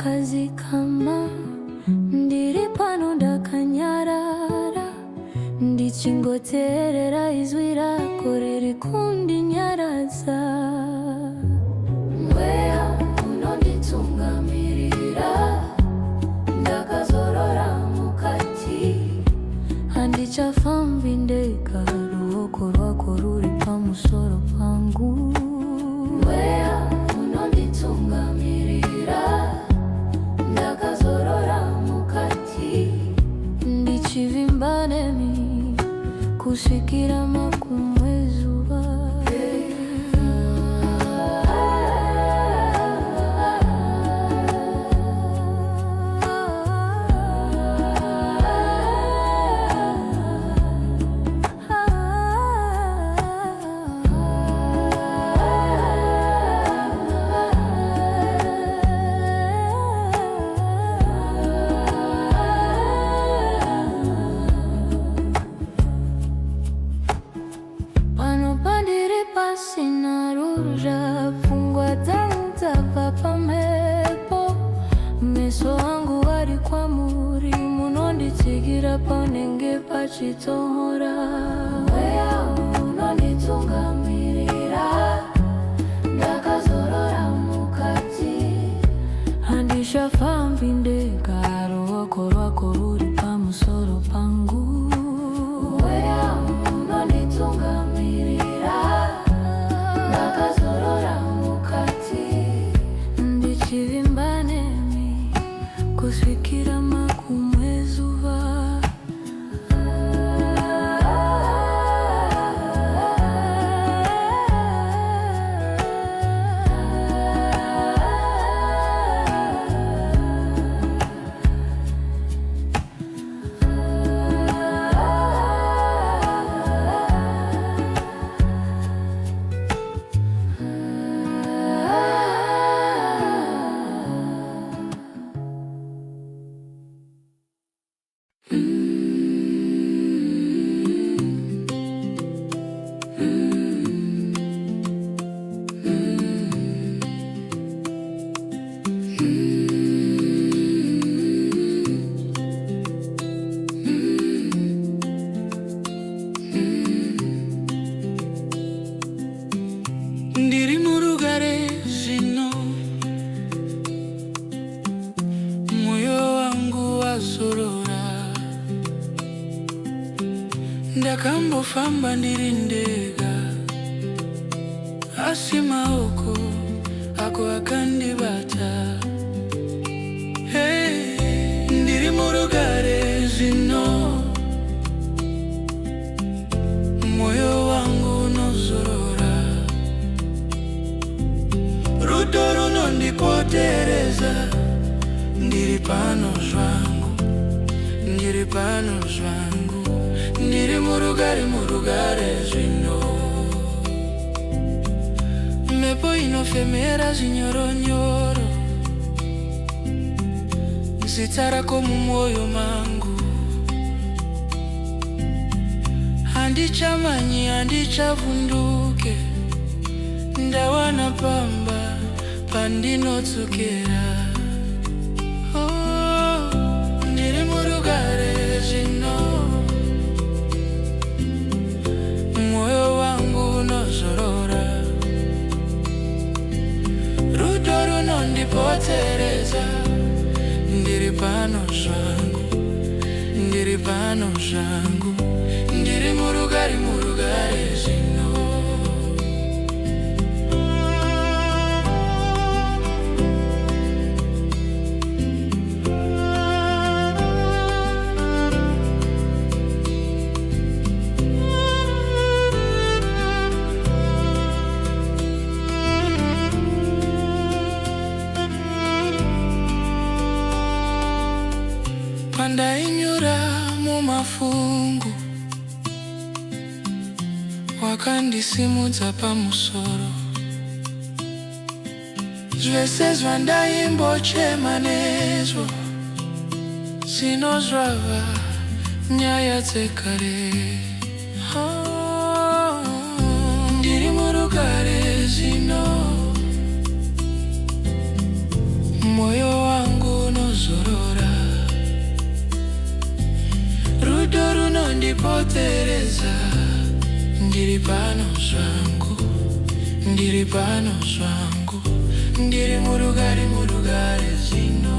kazi kama ndiri pano ndakanyarara ndichingoteerera izwi rako riri kundinyaradza. Mweya unonditungamirira ndakazorora mukati, handichafambi ndega, ruoko rwako ruri pamusoro pangu. Mweya unonditungamirira ndakazorora mukati, ndichivimba nemi kusvikira makumwe zuva. Sina ruja fungwa tanta pamhepo, meso wangu wari kwa muri munonditsigira panenge pachitohora. Mweya unonditungamirira ndakazorora mukati, handishafambi ndega, ruoko rwako ruri pamusoro pangu. Mweya unonditungamirira ndakazorora mukati, ndichivimba nemi kusvikira makumwe zuva. Ndiri murugare zvino, mwoyo wangu wazorora, ndakambofamba ndiri ndega, asi maoko ako akandibata. Hey, ndiri murugare zvino, mwoyo wangu unozorora, rudo runondipotereza. Ndiri pano zvangu, ndiri pano zvangu, ndiri murugare zvino. Mhepo inofemera zvinyoronyoro, zita rako mumwoyo mangu. Handichamanyi, handichavhunduke, ndawana pamba pandinodzokera. Oh, ndiri murugare zvino, mwoyo wangu unozorora, rudo runondipotereza. Ndiri pano zvangu, ndiri pano zvangu, ndiri murugare zvino. Pandainyura mumafungu, wakandisimudza pamusoro. Zvese zvandaimbocema nezvo zvinozvava nyaya dzekare. Ndiri murugare zvino, moyo wangu ndipotereza, ndiri pano zvangu, ndiri pano zvangu, ndiri murugare zvino.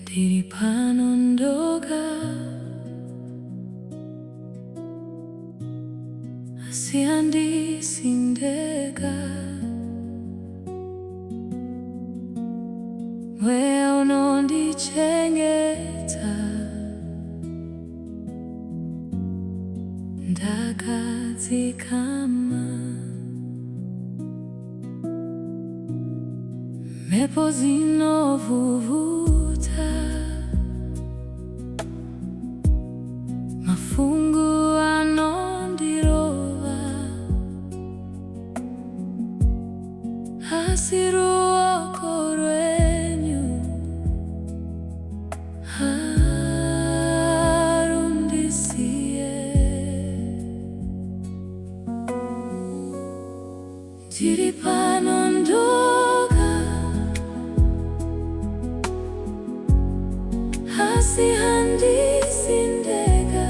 Ndiri pano ndoga, asi handisi ndega. Mweya unondichengeta, ndakadzikama. Mhepo zinovhuvuta, mafungu anondirova, asi ruoko rwenyu harundisiye. Ndiri pano ndoga, asi handisi ndega.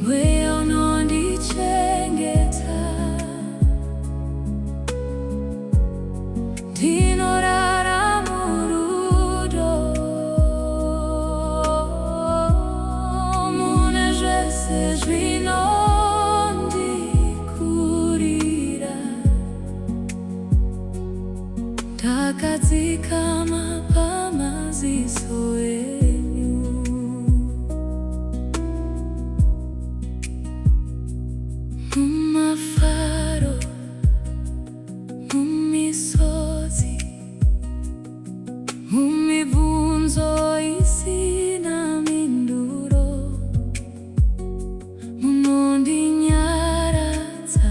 Mweya unondichengeta, ndinorara murudo. Mune zvese zvinondikurira, ndakadzikama pamaziso enyu. Mumafaro, mumisodzi, mumibvunzo isina minduro, munondinyaradza,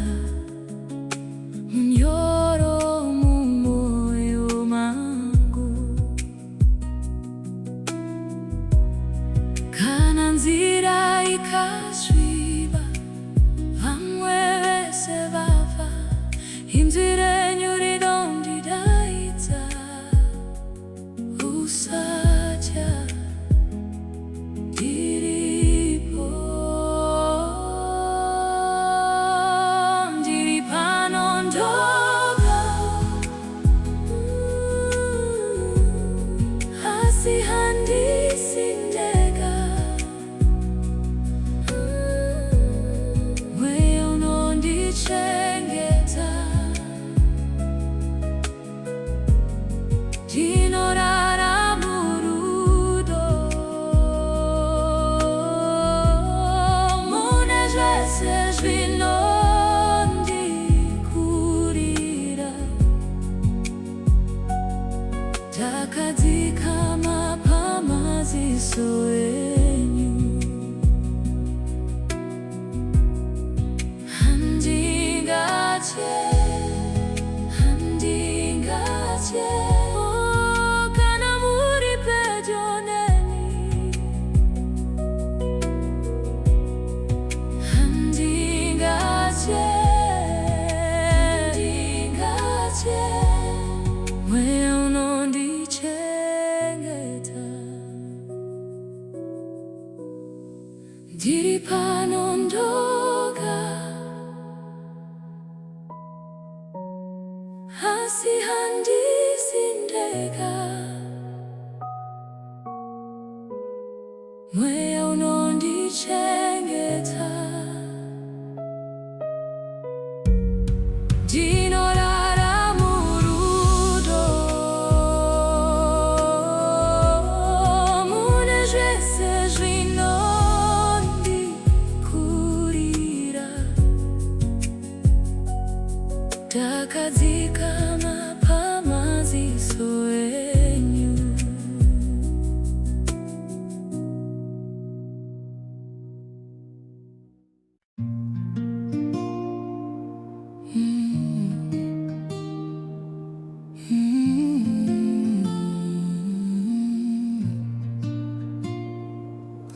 munyoro mumwoyo mangu. Kana nzira ikasviba, vamwe vese vafa, inzwi renyu rinondidaidza. Usatya, ndiripo. Ndiri pano ndoga, asi handisi ndega. Mweya unondichengeta, ndinorara murudo. Mune zvese zvinondikurira, ndakadzikama pamaziso enyu. Handingatye, handingatye, oh, kana muri pedyo neni. Handingatye, handingatye, mweya unondichengeta. Ndiri pano ndoga, asi handisi ndega. Mweya unondichengeta, ndinorara murudo. Mune zvese zvinondikurira, ndakadzikama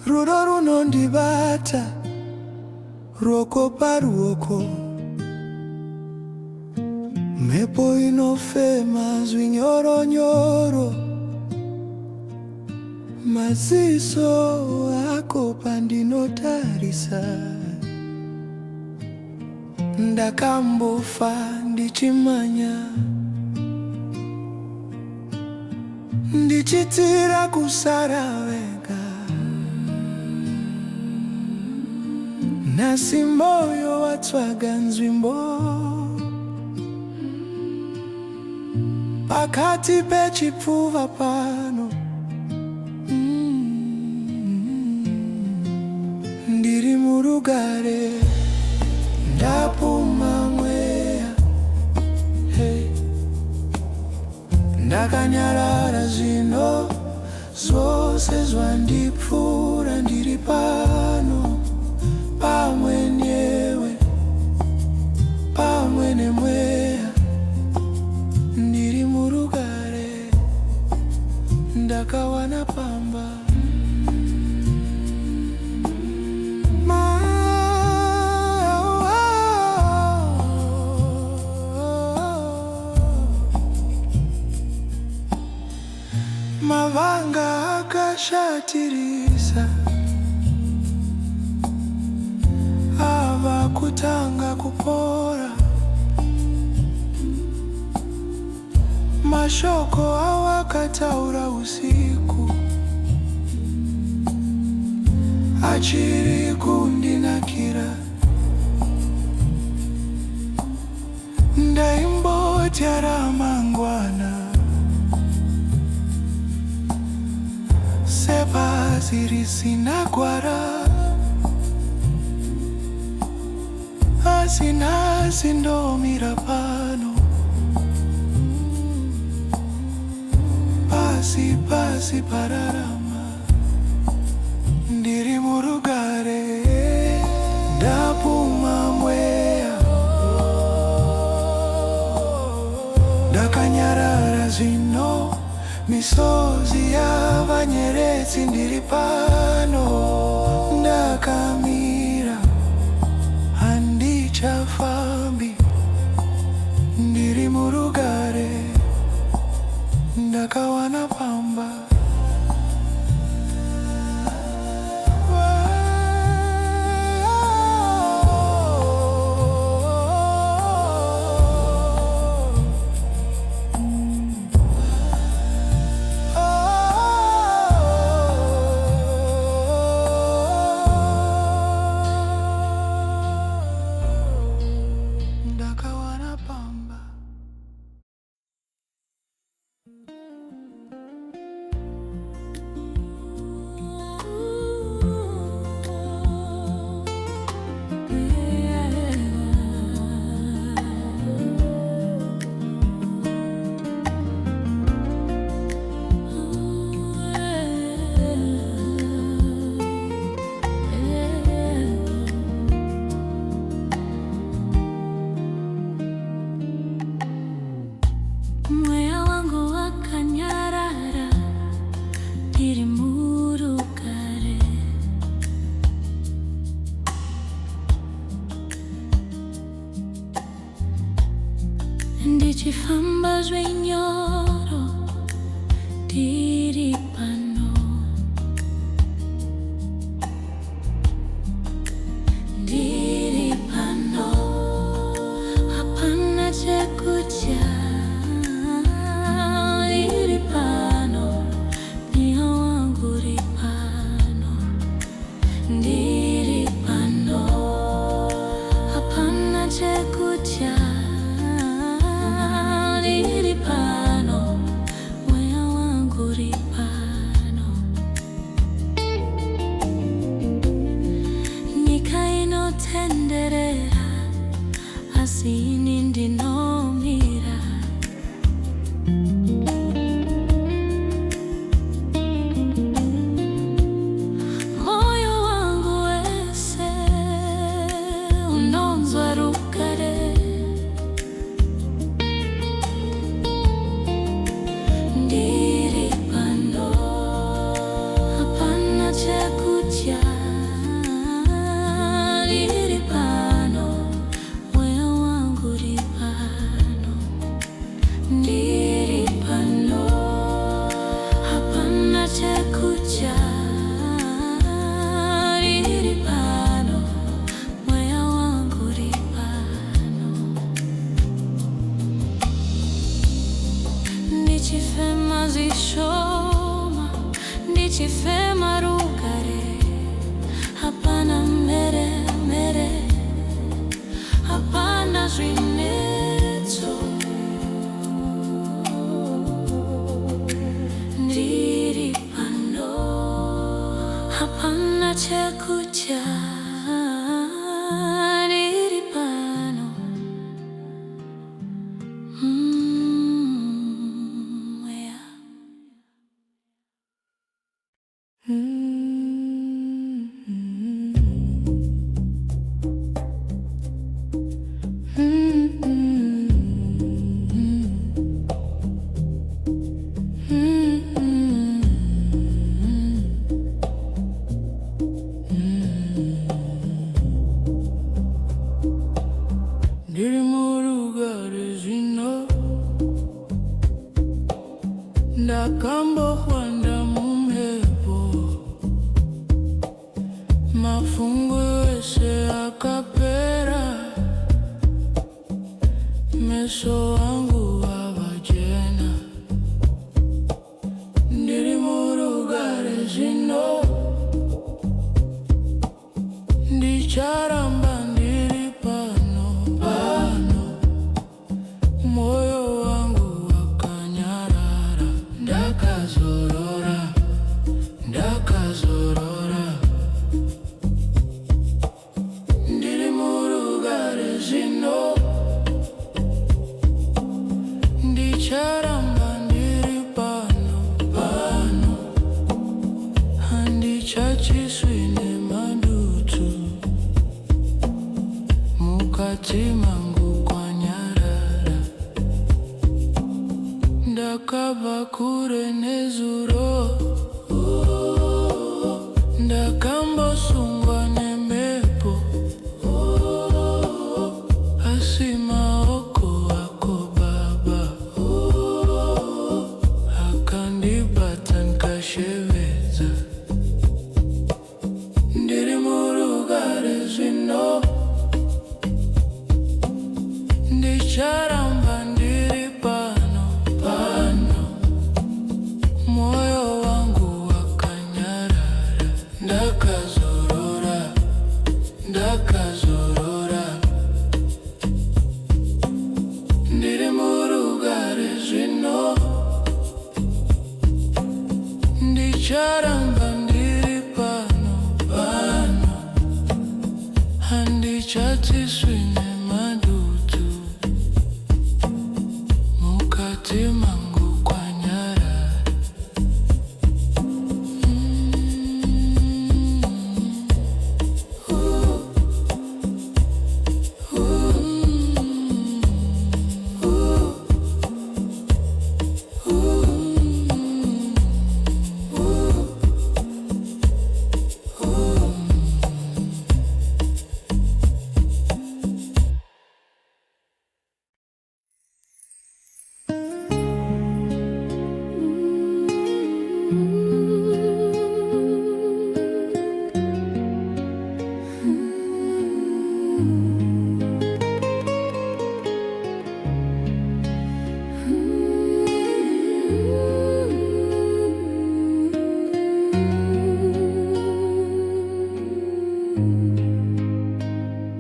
rudo runondibata ruoko pa ruoko, mhepo inofema zvinyoronyoro, maziso ako pandinotarisa. Ndakambofa ndichimanya, ndichitira kusara wega, nasi moyo watsvaga nzvimbo pakati pechipfuva pano. Ndiri murugare ndapuma mweya, hey. Ndakanyarara zvino zvose zvandipfuura, ndiri pano pamwe newe, pamwe nemweya. Ndiri murugare ndakawana pamba. Mavanga akashatirisa ava kutanga kupora, mashoko awakataura usiku achiri kundinakira. Ndaimboti ramangwana sebhazi risina gwara, asi nhasi ndomira pano pasi pararama. Ndiri murugare ndapuma mweya, ndakanyarara zvino misozi yavanyeredzi. Ndiri pano ndakamira, handichafambi. Ndiri murugare ndakawana pamba. Ndichifamba zvenyoro ndiri pano, ndiri pano, hapana chekudya. Ndiri pano, mweya wangu uri pano. Ndiri pano, hapana chekudya. Ndiri pano, mweya wangu uri pano. Nyika inotenderera, asi ini ndinomira. Moyo wangu wese unonzwa rugare. Ndiri pano, hapana chekudya. kucha ndiri pano, moyo wangu uri pano, ndiri pano, hapana chekucha ndiri pano, moyo wangu uri pano, ndichifema zishoma, ndichifema rugare, hapana mere mere, hapana zvinetso, ndiri pano, hapana chekucha ndiri pano, yeah. Ndiri murugare zvino, ndakambohwanda mumhepo, mafungu ese akapera, meso wangu avajena. Ndiri murugare zvino, ndicharamba ndiri pano pano, moyo wangu wakanyarara, ndakazorora ndakazorora. Ndiri murugare zvino, ndicharamba ndiri pano pano, handichachiswi nemadutu, mukati mangu kwanyarara, ndakabva kure nezuro, ndakambosungwa nemhepo, asi maoko ako Baba akandibata nikashevedza. Ndiri murugare zvino, ndicharamba ndiri pano pano, moyo wangu wakanyarara, ndakazorora ndakazorora. Ndiri murugare zvino, ndicharamba ndiri pano pano, handichatiswi nemadutu, mukati mangu kwanyarara.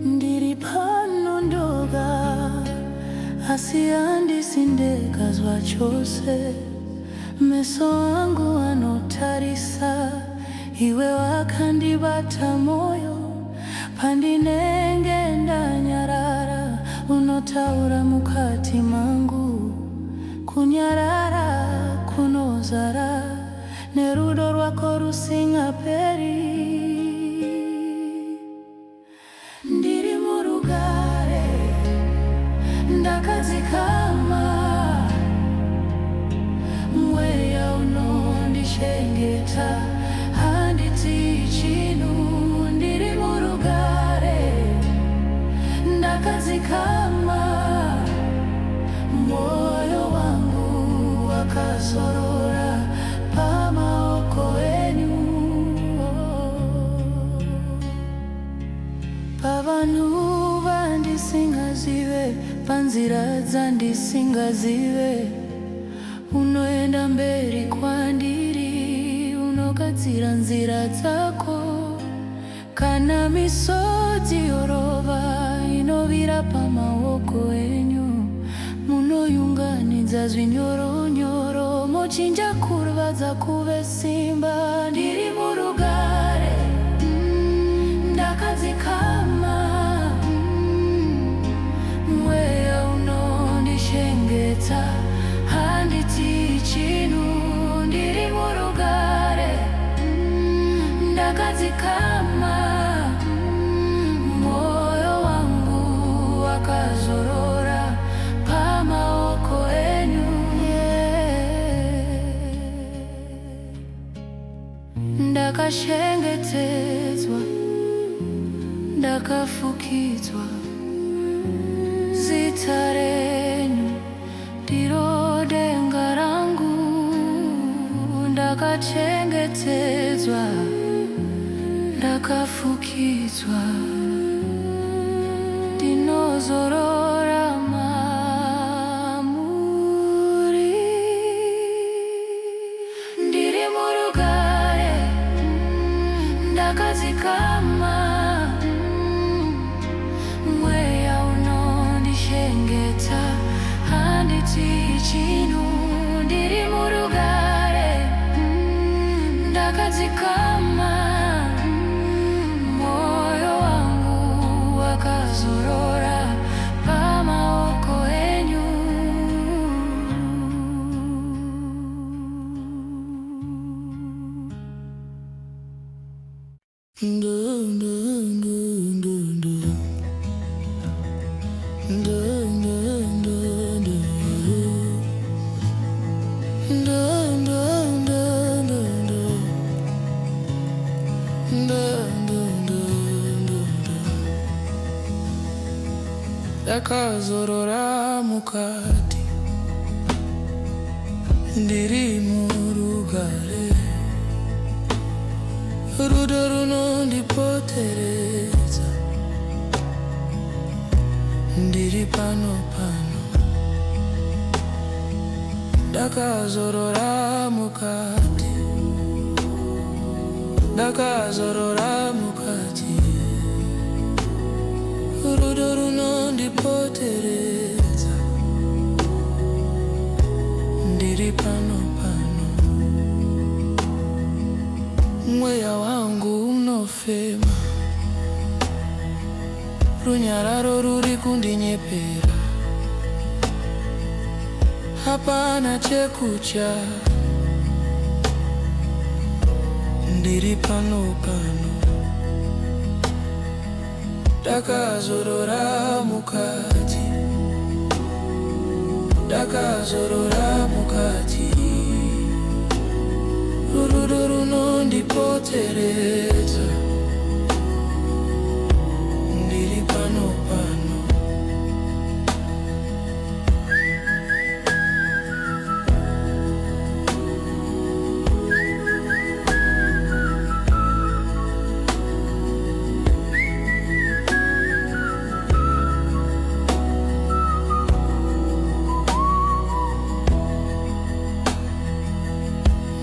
Ndiri pano ndoga, asi handisindekazwa chose, meso angu anotarisa, iwe wakandibata moyo, pandinenge ndanyarara, unotaura mukati mangu, kunyarara kunozara, nerudo rwako rusingaperi. Ndiri murugare, ndakadzikama, mweya unondishengeta, handiti chino vanhu vandisingazive panzira dzandisingazive, unoenda mberi kwandiri, unogadzira nzira dzako. Kana misodzi yorova inovira pamaoko enyu, munoyunganidza zvinyoronyoro, mochinja kurva dzakuve simba. Ndiri murugare, ndakadzikama, mweya unondishengeta, handiti chinhu. Ndiri murugare, ndakadzikama, moyo wangu wakazorora pamaoko enyu. Ndakashengetedzwa, ndakafukidzwa, zita renyu ndiro denga rangu. Ndakachengetedzwa, ndakafukidzwa, ndinozorora mamuri. Ndiri murugare, ndakadzikama, mweya unondishengeta, handiti chinhu. Ndiri murugare, ndakadzikama, moyo wangu wakazorora pamaoko enyu. Ndakazorora mukati, ndiri murugare, rudo runondipoteredza, ndiri pano pano. Ndakazorora mukati, ndakazorora mukati, rudo runondipoteredza, ndiri pano pano. Mweya wangu unofema, runyararo ruri kundinyepera, hapana chekudya, ndiri pano pano. Ndakazorora mukati, ndakazorora mukati, rudo runondipoteredza, ndiri pano pano.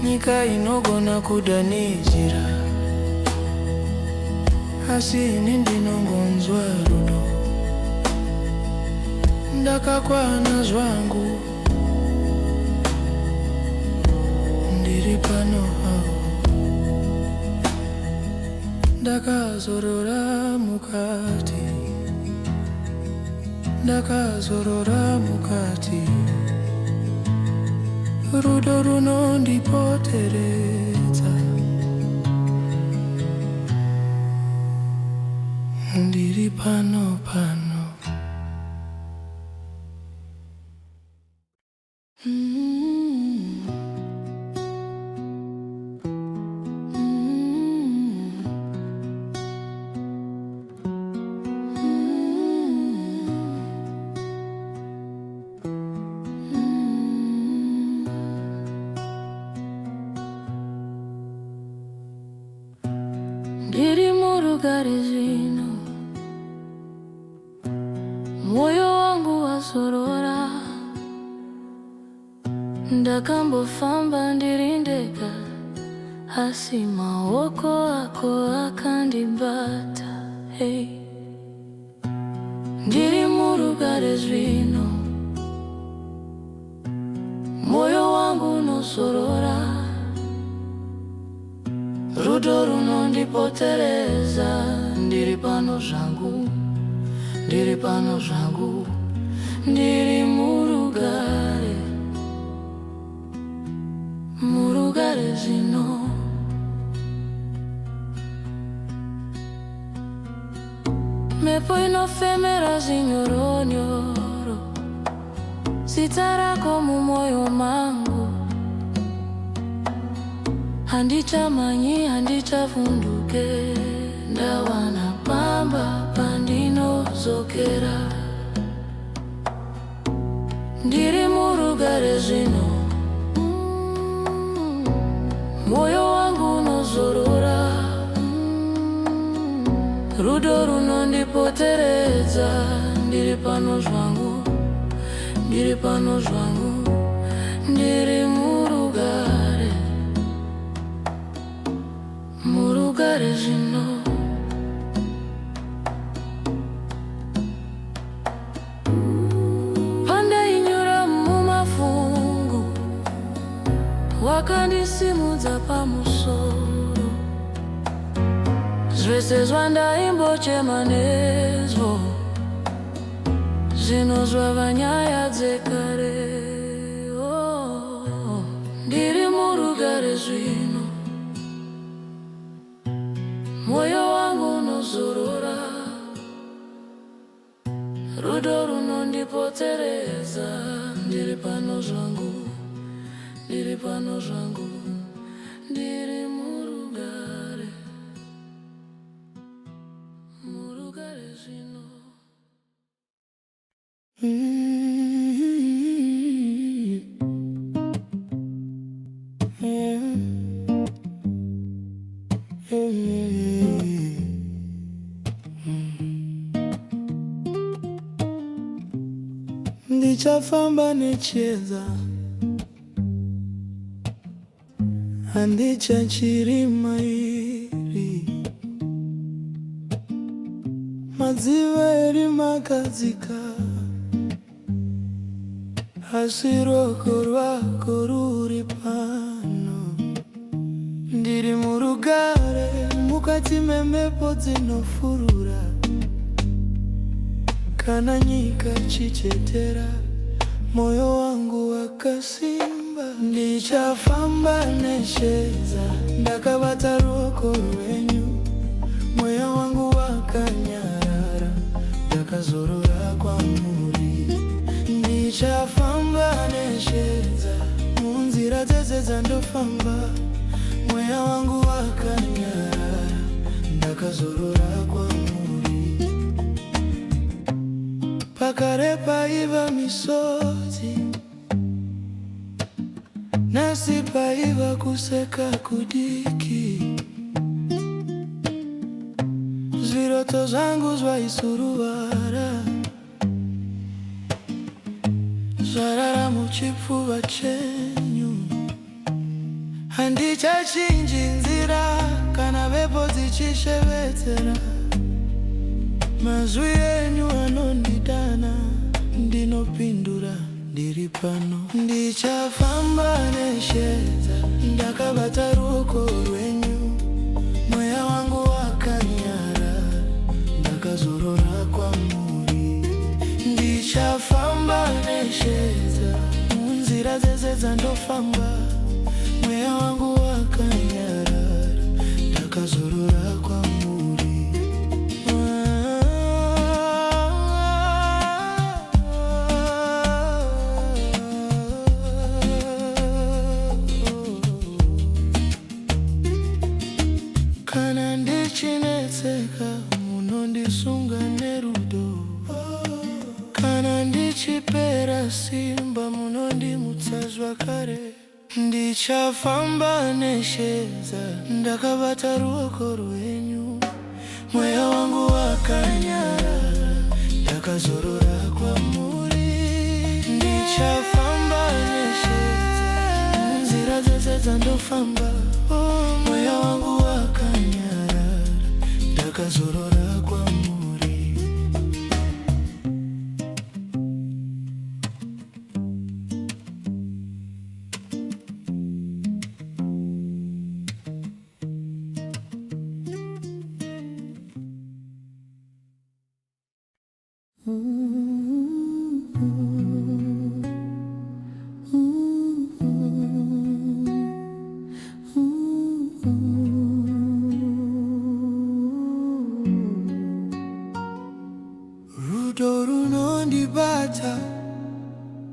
Nyika inogona kudanidzira, asi ini ndinongonzwa rudo. Ndakakwana zvangu, ndiri pano hawo. Ndakazorora mukati, ndakazorora mukati, rudo runondipoteredza, ndiri pano pano. Ndiri murugare zvino, ndakambofamba ndirindeka asi maoko ako akandibata. Hey, ndiri murugare zvino, moyo wangu unosorora, rudo runondipotereza. Ndiri pano zvangu, ndiri pano zvangu, ndiri murugare, murugare zvino. Mhepo inofemera zvinyoronyoro, zita rako mumwoyo mangu. Handichamanyi, handichavhunduke, ndawana pamba pandinozokera. Ndiri murugare zvino, moyo wangu unozorora, rudo runondipoteredza. Ndiri pano zvangu, ndiri pano zvangu, ndiri murugare, murugare zvino. Pandainyura mumafungu, wakandisimudza pamusoro. Zvese zvandaimbochema nezvo, zvino zvava nyaya dzekare. Oh, ndiri murugare zvino, moyo wangu unozorora, rudo runondipotereza. Ndiri pano zvangu, ndiri pano zvangu, ndiri murugare, murugare zvino. Ndichafamba necheza, handichachiri mairi. Madziva eri makadzika, asi ruoko rwako ruri pano. Ndiri murugare mukati memhepo dzinofurura, kana nyika chichetera, moyo wangu wakasimba. Ndichafamba neshedza, ndakabata ruoko rwenyu, moyo wangu wakanyarara, ndakazorora kwamuri. Ndichafamba neshedza, munzira dzese dzandofamba, moyo wangu wakanyarara, ndakazorora kwamuri. Pakare paiva misodzi, nasi paiva kuseka kudiki. Zviroto zvangu zvaisuruvara, zvarara muchipfuva chenyu. Handichachinjinzira kana mhepo dzichishevedzera, mazwi enyu anondidana, ndinopindura ndiri pano. Ndichafamba neshedza, ndakabata ruoko rwenyu, mweya wangu wakanyara, ndakazorora kwamuri. Ndichafamba neshedza, munzira dzese dzandofamba, mweya wangu wakanyara, ndakazorora kwamuri. Kana ndichinetseka, munondisunga nerudo. Kana ndichipera simba, munondimutsa zvakare. Ndichafamba neshedza, ndakabata ruoko rwenyu, mweya wangu wakanyara, ndakazorora kwamuri. Ndichafamba neshedza, ndakadza ndofamba, mweya wangu wakanyarara, ndakazorora kwamuri. Rudo runondibata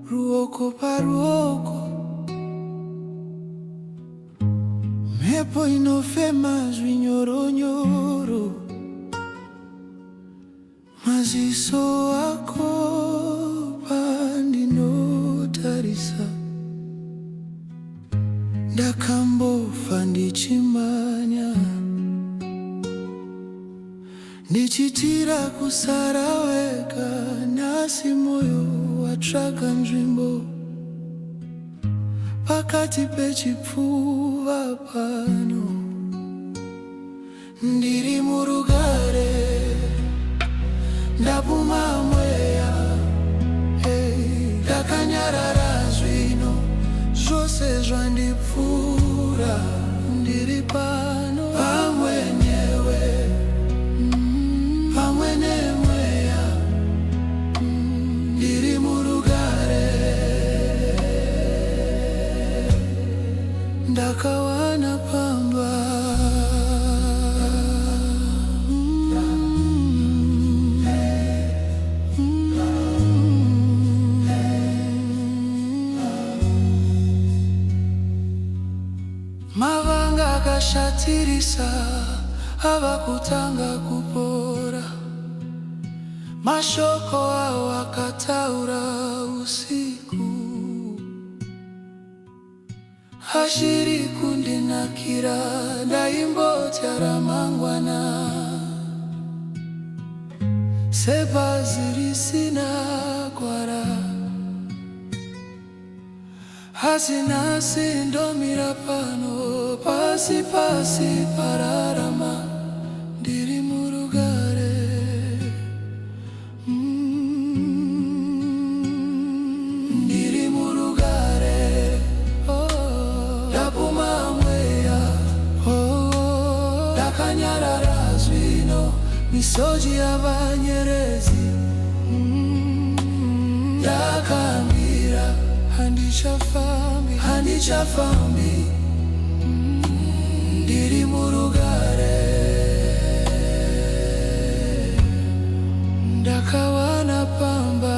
ruoko paruoko, mhepo inofema zvinyoronyoro, maziso ako pandinotarisa, ndakambofa ndichimanya, ndichitira kusara wega, nhasi moyo watsvaka nzvimbo pakati pechipfuva pano. Ndiri murugare, ndapuma mweya, ndakanyarara zvino, zvose zvandipfuura. Ndiri pano pamwe newe, pamwe nemweya, ndiri murugare, ndakawana pamba. Mavanga akashatirisa ava kutanga kupora, mashoko awo akataura usiku, hashiri kundinakira, ndaimbotya ramangwana sebhazi risina gwara. Asi nhasi ndomira pano, pasi pasi pararama, ndiri murugare. Ndiri murugare, ndapuma mweya, ndakanyarara zvino, misozi yavanyerezi, ndakamira, handichafambi, handichafambi, ndiri murugare, ndakawana pamba.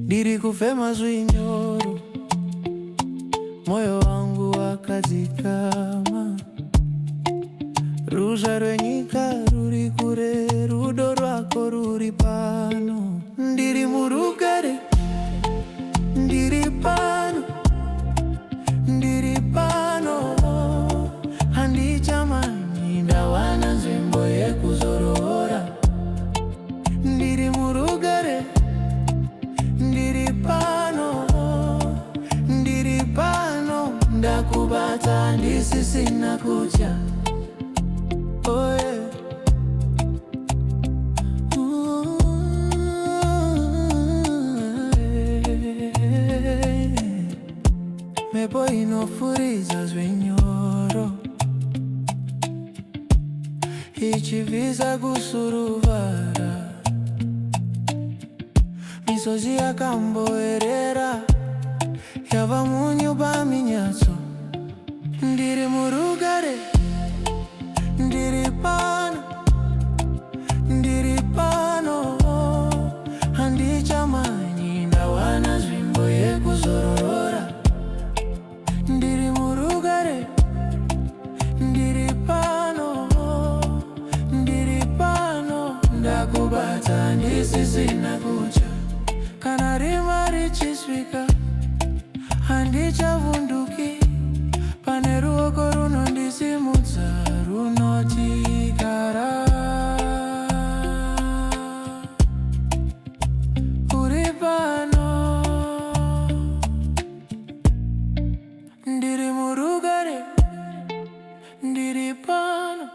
Ndiri kufema zvinyoro, moyo wangu wakadzikama, ruzha rwenyika ruri kure, rudo rwako ruri pano. Ndiri murugare, ndiri pano, ndiri pano, handichamanyi, ndawana nzvimbo yekuzorora. Ndiri murugare, ndiri pano, ndiri pano, ndakubata ndisisina kutya. Oh yeah. Mhepo inofuriza zvinyoro, ichivhiza kusuruvara, misozi yakamboerera, yava munyu paminyatso. Ndiri murugare, ndiri pano, ndiri pano, handichamanyi, ndawana nzvimbo yekuzorora. Ndiri murugare, ndakubata ndisisina kucha. Kana rima richisvika handichavhunduki, pane ruoko runondisimudza runotigara. Uri pano, ndiri murugare, ndiri pano,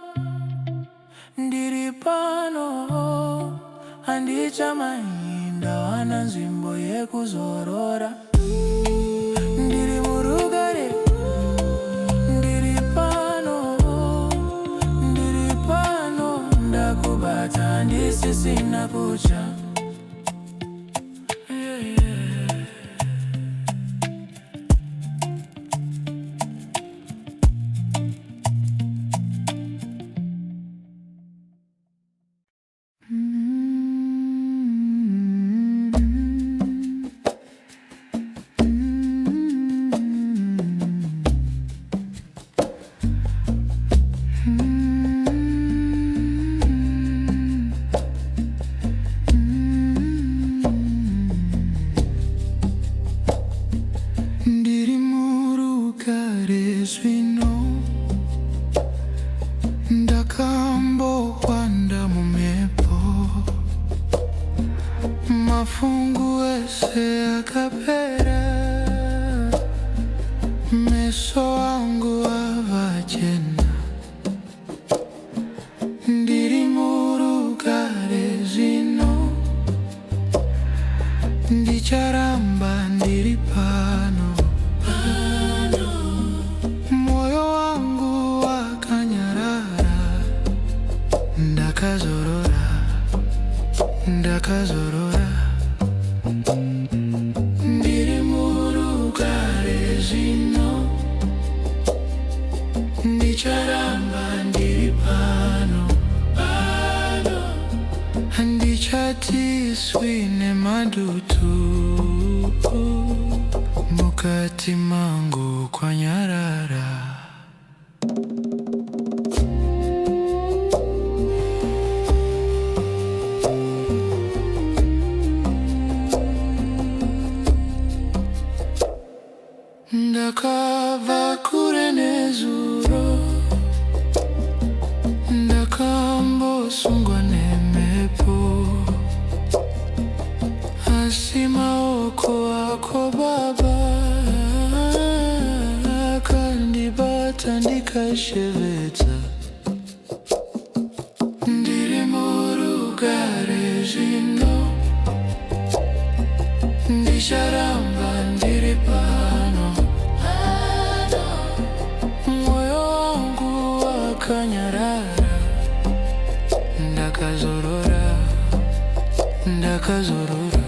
ndiri pano. Handichamainda wana nzvimbo yekuzorora. Ndiri murugare, ndiri pano, ndiri pano. Ndakubata ndisisina kucha. Ndiri murugare zvino, ndakambohwanda mumhepo, mafungu ese akapera, meso angu ava chena. Ndiri murugare zvino, ndicharamba ndiri pano. Moyo wangu wakanyarara, ndakazorora, ndakazorora. Ndiri murugare zvino, ndicharamba ndiri pano. Handichatiswi nemadutu, mukati mangu kwanyarara. Ndakabva kure nezuro, ndakambosungwa nemhepo, asi maoko ako Baba akandibata ndikashevedza. Ndiri murugare zvino, ndicharamba ndiri pano. Moyo wangu wakanyarara, ndakazorora, ndakazorora.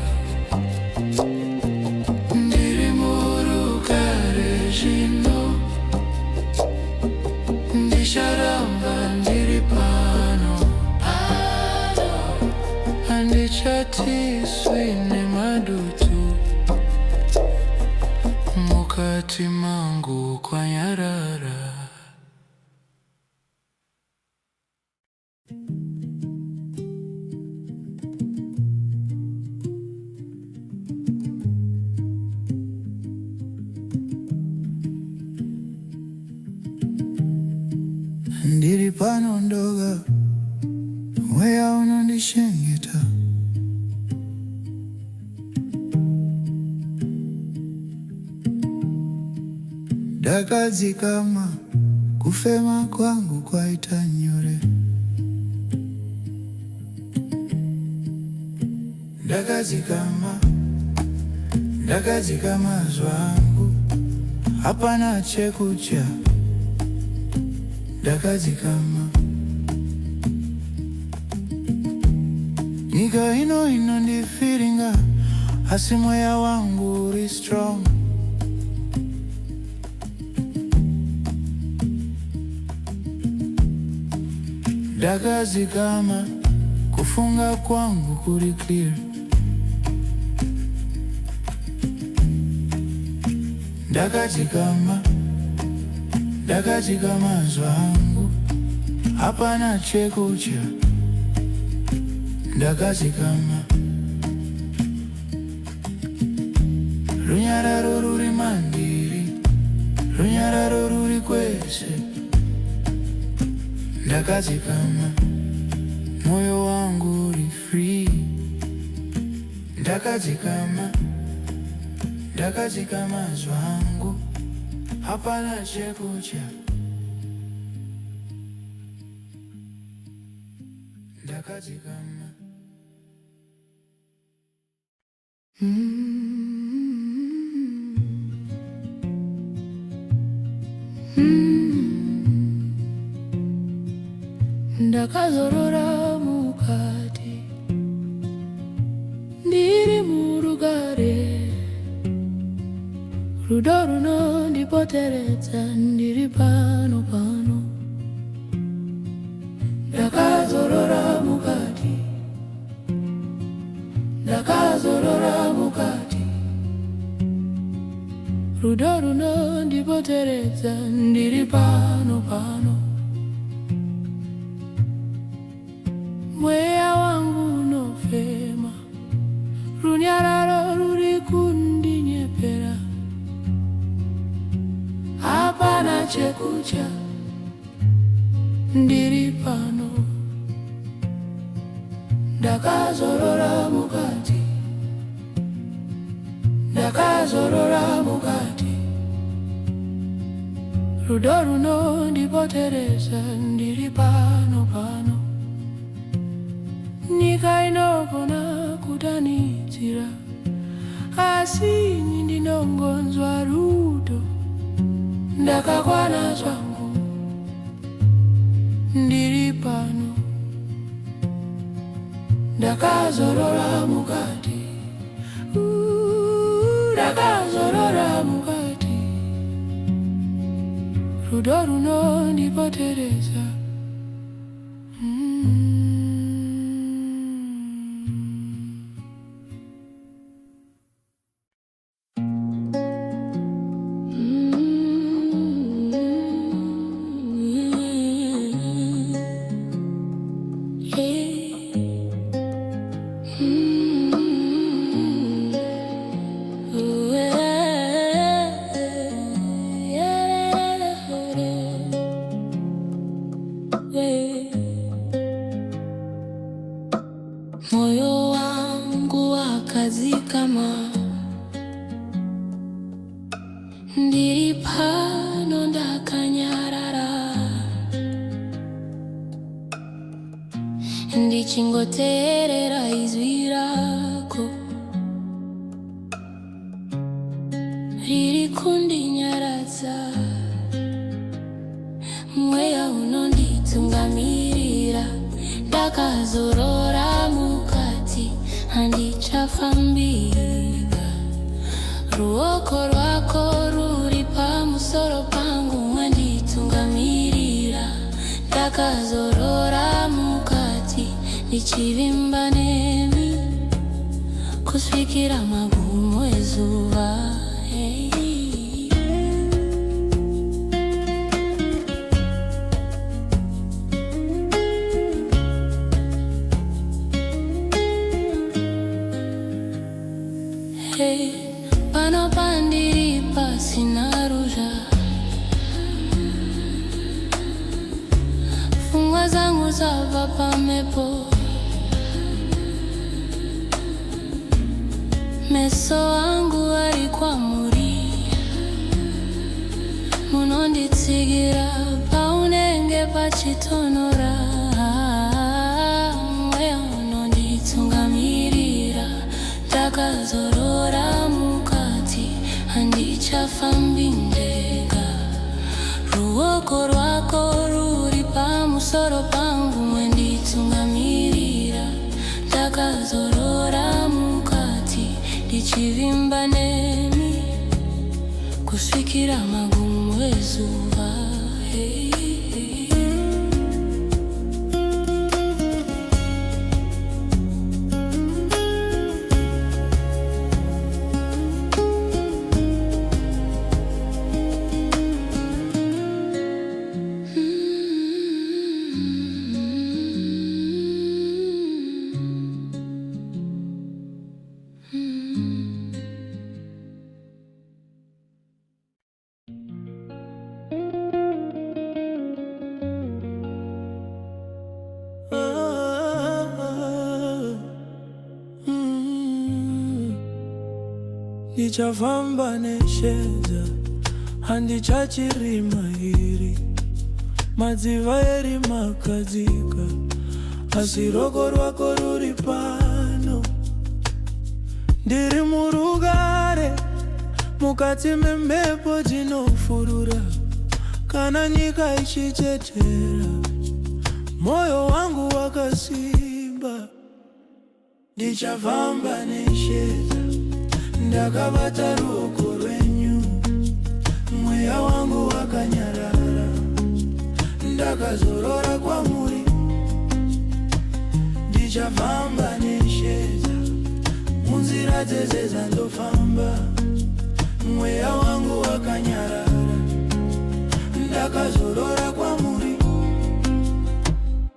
Ndiri murugare zvino, ndicharamba ndiri pano. Handichatiswi nemadutu, mukati mangu kwanyarara. Ndiri pano ndoga, mweya unondishengeta. Ndakadzikama, kufema kwangu kwaita nyore. Ndakadzikama, ndakadzikama zvangu, hapana chekudya. Ndakadzikama, nyika ino inondifiringa, asi mweya wangu uri strong. Ndakadzikama, kufunga kwangu kuri clear. Ndakadzikama, ndakadzikama zvangu, hapana chekudya. ndakazikama runyararo ruri mandiri, runyararo ruri kwese. Ndakazikama moyo wangu uri free. Ndakazikama, ndakazikama zwangu, hapana chekucha. Ndakazikama. Ndakazorora mukati, ndiri murugare, rudo runondipoteredza, ndiri pano pano. Ndakazorora mukati, ndakazorora mukati, rudo runondipoteredza, ndiri pano pano. Mweya wangu unofema, runyararo ruri kundinyepera, hapana chekucha, ndiri pano. Ndakazorora mukati, ndakazorora mukati, rudo runondipoteredza, ndiri pano pano. Nyika inogona kudanidzira, asi ini ndinongonzwa rudo. Ndakakwana zvangu, ndiri pano. Ndakazorora mukati, ndakazorora mukati, rudo runondipoteredza. Moyo wangu wakazikama, ndiri pano ndakanyarara, ndichingoteerera izwi rako riri kundinyaradza. Mweya unonditungamirira, ndakazorora mukati, handichafambira. Ruoko rwako ruri pamusoro pangu, mwanditungamirira. Ndakazorora mukati, ndichivimba nemi, kusvikira magumo ezuva. Pano pandiri pasina ruzha, pfungwa dzangu dzabva pamhepo, meso angu ari kwamuri, munonditsigira paunenge pachitonhora. Mweya unonditungamirira, ndakazorora mukati, handichafambi ndega. Ruoko rwako ruri pamusoro pangu, mwanditungamirira. Ndakazorora mukati, ndichivimba nemi, kusvikira magumo ezuva. ndichavamba neshedza handichachirima iri madziva eri makadzika asi roko rwako ruri pano. Ndiri murugare mukati memhepo dzinofurura kana nyika ichichetera moyo wangu wakasimba. Ndichavamba neshedza ndakabata ruoko rwenyu mweya wangu wakanyarara ndakazorora kwamuri. Ndichavamba neshedza munzira dzese dzandofamba mweya wangu wakanyarara ndakazorora kwamuri.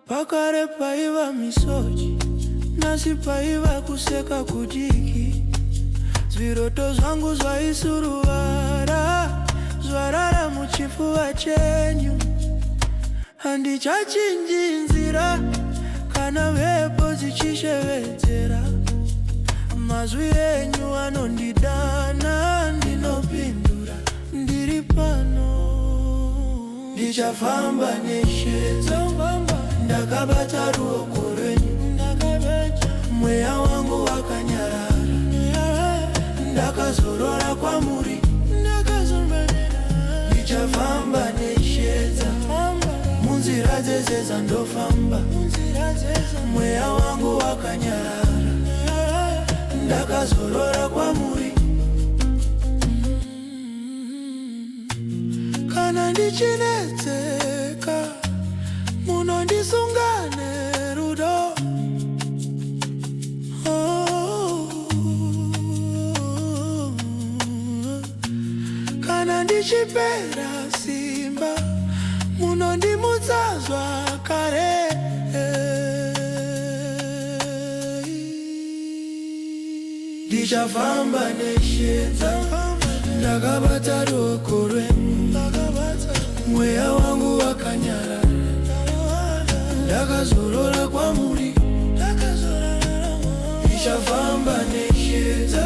Pakare paiva misochi nasi paiva kuseka kudiki zviroto zvangu zvaisuruvara zvarara muchifuva chenyu. Handichachinji nzira kana mhepo dzichishevedzera mazwi enyu anondidana ndinopindura ndiri pano. Ndichafamba neshedza ndakabata ruoko rwenyu mweya wangu wakanyarara ndakazorora kwamuri. Ndichafamba neshedza munzira dzese dzandofamba mweya wangu wakanyarara ndakazorora kwamuri. Kana ndichinetseka munondisunga nerudo. Kana ndichipera simba munondimutsa zvakare. Ndichavamba neshedza ndakabata ruoko rwenyu mweya wangu wakanyarara ndakazorora kwamuri. Ndichavamba neshedza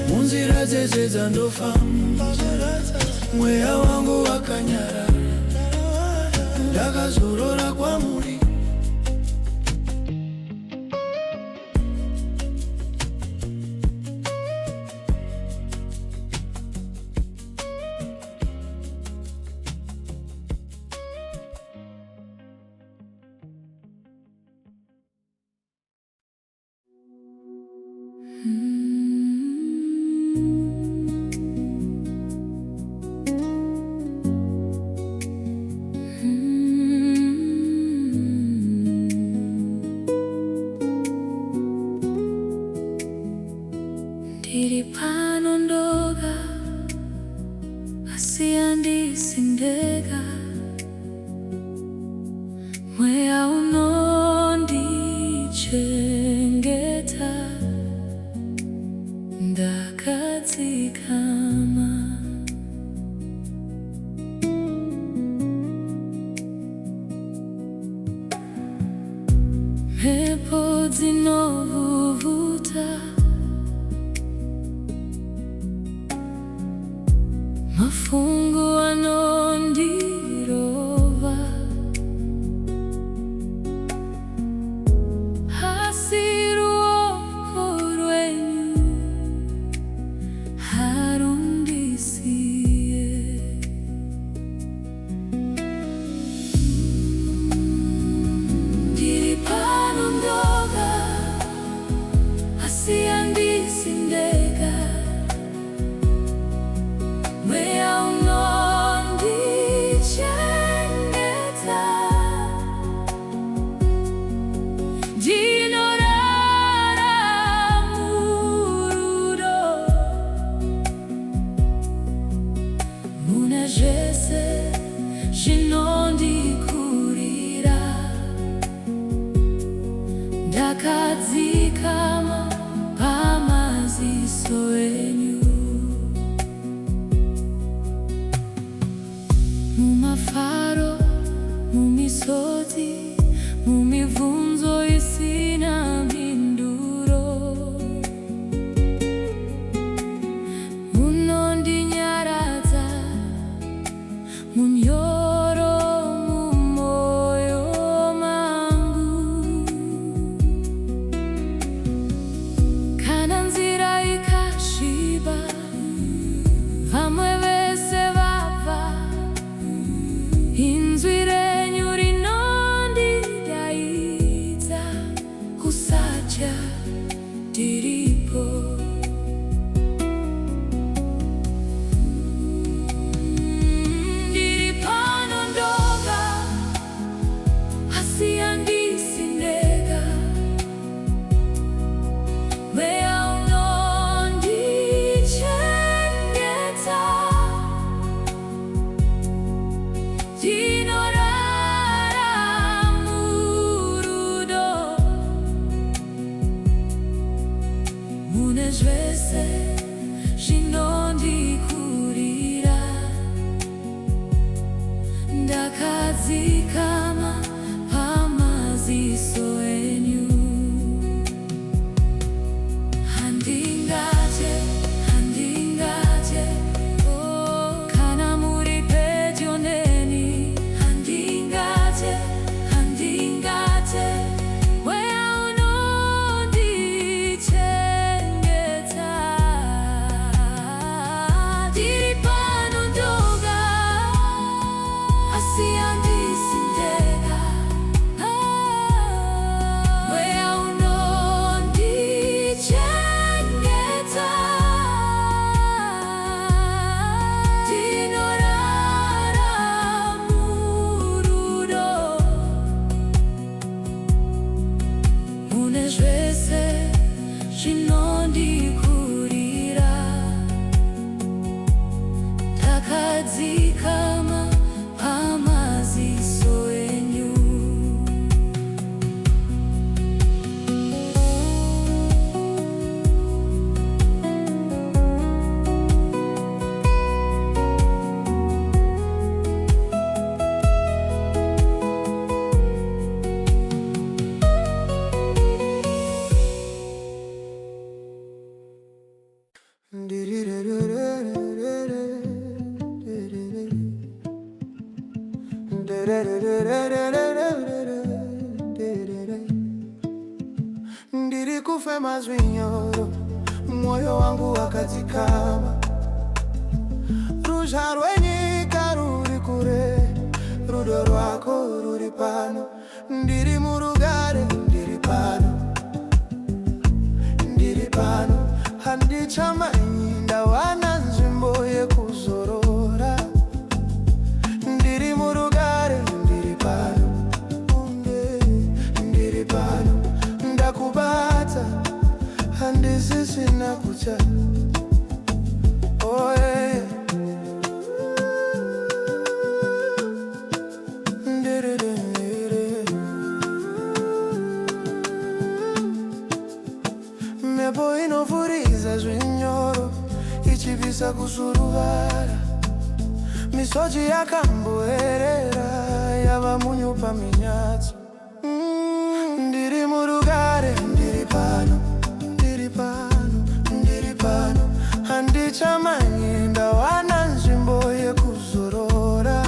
munzira dzese dzandofamba mweya wangu wakanyarara ndakazorora kwamuri. Ndiri pano ndoga asi handisi ndega mweya unondichengeta ndakadzikama. Mhepo dzinovhuvuta mafungu anondirova asi ruoko rwenyu harundisiye. Ndiri pano ndoga asi handisi ndega mweya unondichengeta ndinorara murudo muna zvese zvinondikurira ndakadzikama pamaziso enyu. Mumafaro, mumisodzi, mumibvunzo isina mhinduro ndiripo. Ndiri pano ndoga hasi handisi ndega, mweya unondichengeta, ndinorara murudo mune zvese zvinondikurira. Ndakadzikama pamaziso enyu, handingatye kana muri pedyo neni. Handingatye mweya unondichengeta, ndiri pano ndoga hasi handisi ndega, mweya unondichengeta, ndinorara murudo mune zvese zvinondikurira. Ndakadzikama pamaziso enyu. Ndiri kufema zvinyoro, moyo wangu wakadzikama. Ruzha rwenyika ruri kure, rudo rwako ruri pano. Ndiri murugare, ndiri pano, handichamanyi ndawana nzvimbo yekuzorora. Ndiri murugare, ndiri pano, ndakubata handisisina kucha. Oh, yeah. Mhepo inovhuriza zvinyoro ichibvisa kusuruvara, misoji yakamboerera yava munyu paminyadzo. Ndiri murugare, ndiri pano, handichamanyi ndawana nzvimbo yekuzorora.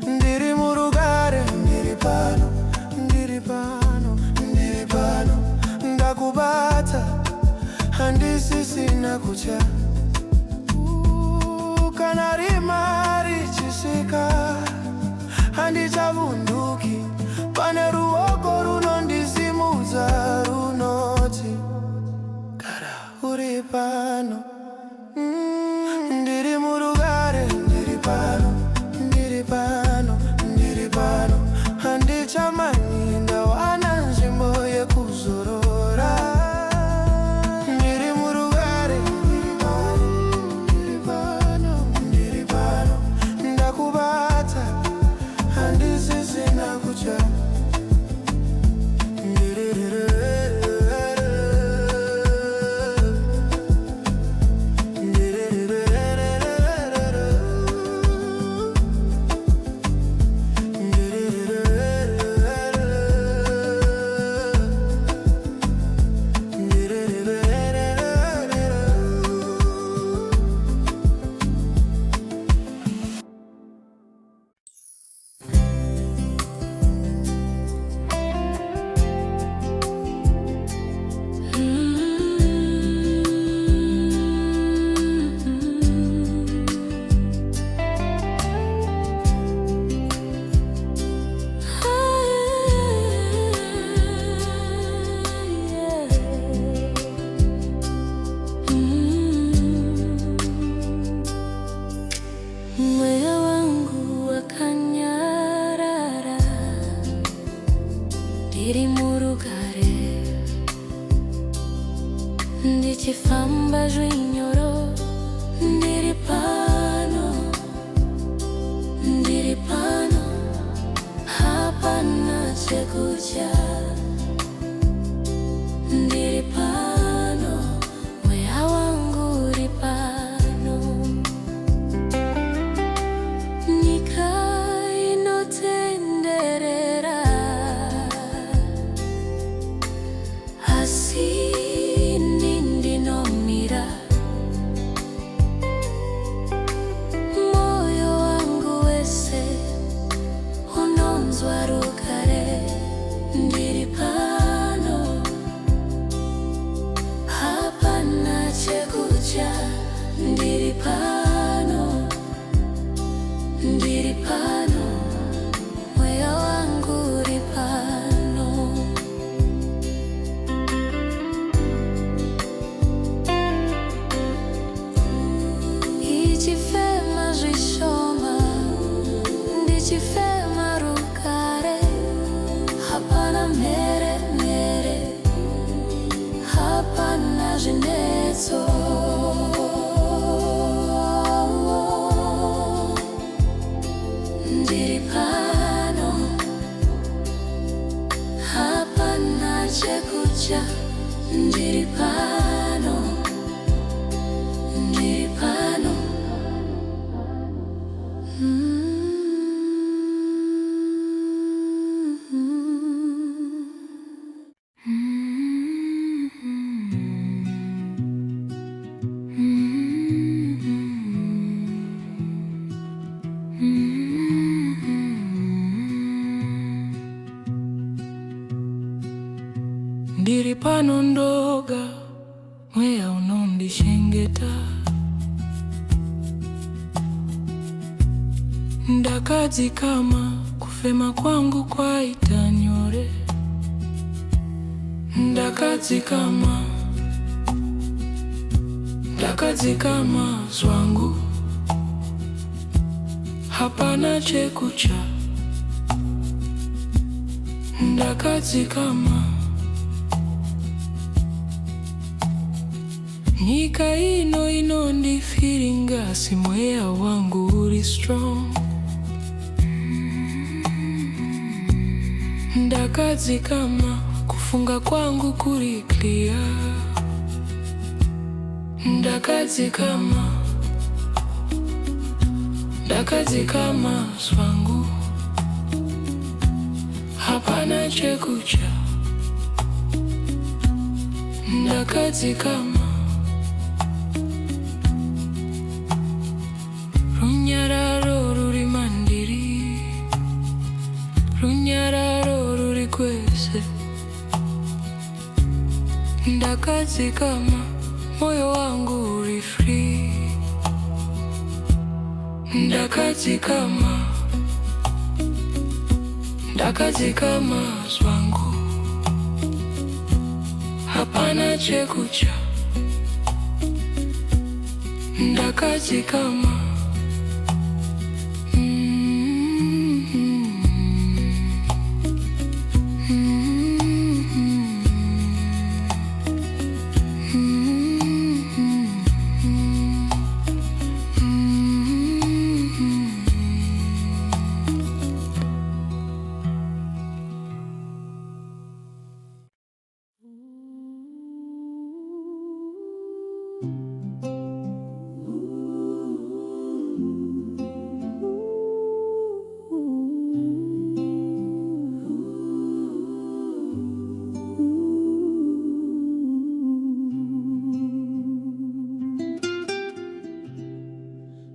Ndiri murugare, ndiri pano, ndakubata handisisina kucha. Kana rima richisvika handichavhunduki, pane ruoko runondisimudza runoti gara uri pano. Ndiri murugare, ndiri pano, handichamanyi ndawana nzvimbo yekuzorora. Ndiri murugare, ndiri pano, ndiri murugare, ndichifamba zvinyoro, ndiri pano, ndiri pano, hapana chekudya. Ndiri pano, mweya wangu uri pano. Nyika inotenderera, asi ini ndinomira. Moyo wangu wese unonzwa rugare. Ndiri pano, hapana chekudya. Ndiri pano, ndiri pano, mweya wangu uri pano. Ichifema zvishoma, ndichifema rugare. Hapana mere mere, hapana zvinetso. Ndiri pano, hapana chekudya. Ndiri pano, ndiri pano. Ndiri pano ndoga, mweya unondishengeta. Ndakadzikama, kufema kwangu kwaita nyore. Ndakadzikama, ndakadzikama zwangu, hapana chekudya. Ndakadzikama, nyika ino inondifiringa, si mweya wangu uri strong. Ndakadzikama, kufunga kwangu kuri clear. Ndakadzikama, ndakadzikama zwangu, hapana chekudya. Ndakadzikama, runyararo ruri mandiri, runyararo ruri kwese. Ndakadzikama, moyo wangu uri free. Ndakadzikama, ndakadzikama zwangu, hapana chekudya. Ndakadzikama,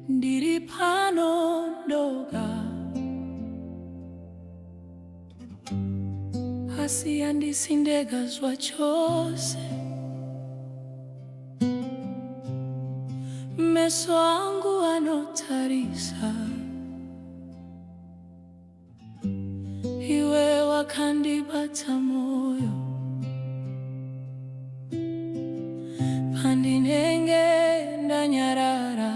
ndiri pano ndoga, asi handisindegazwa chose. Meso angu anotarisa, iwe wakandibata moyo. Pandinenge ndanyarara,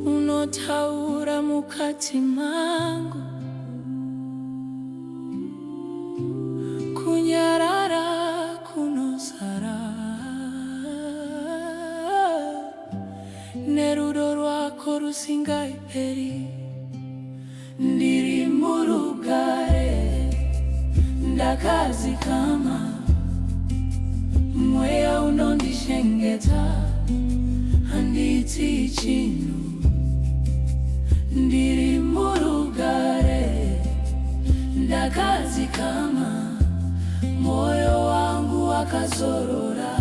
unotaura mukati mangu. ndakazikama mweya unondishengeta handiti chinu ndiri murugare ndakazikama moyo wangu wakazorora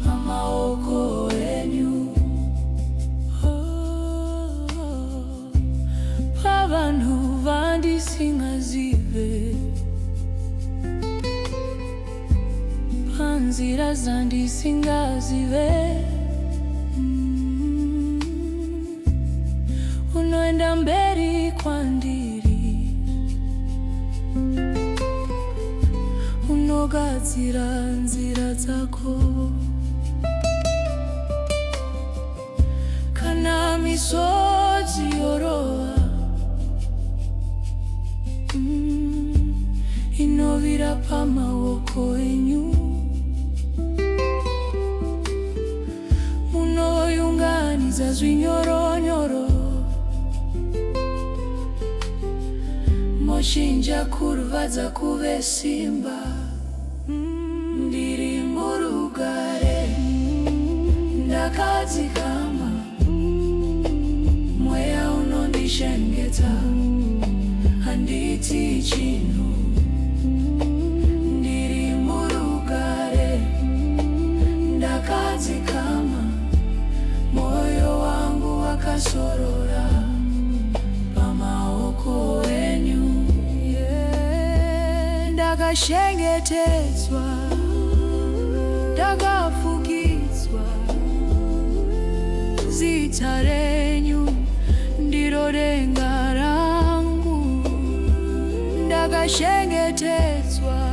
pamaoko enyu pavanhu vandisingazive panzira zandisingazive unoenda mberi kwandiri unogadzira nzira dzako kana misodzi yorova inovira pamaoko enyu munoyunganidza zvinyoronyoro mochinja kurva dzakuve simba ndiri murugare ndakadzikama mweya unondishengeta handiti chinhu ndiri murugare ndakadzikama moyo wangu wakasorora pamaoko enyu ndakashengetedzwa ndakafukidzwa zita renyu ndiro denga rangu ndakashengetedzwa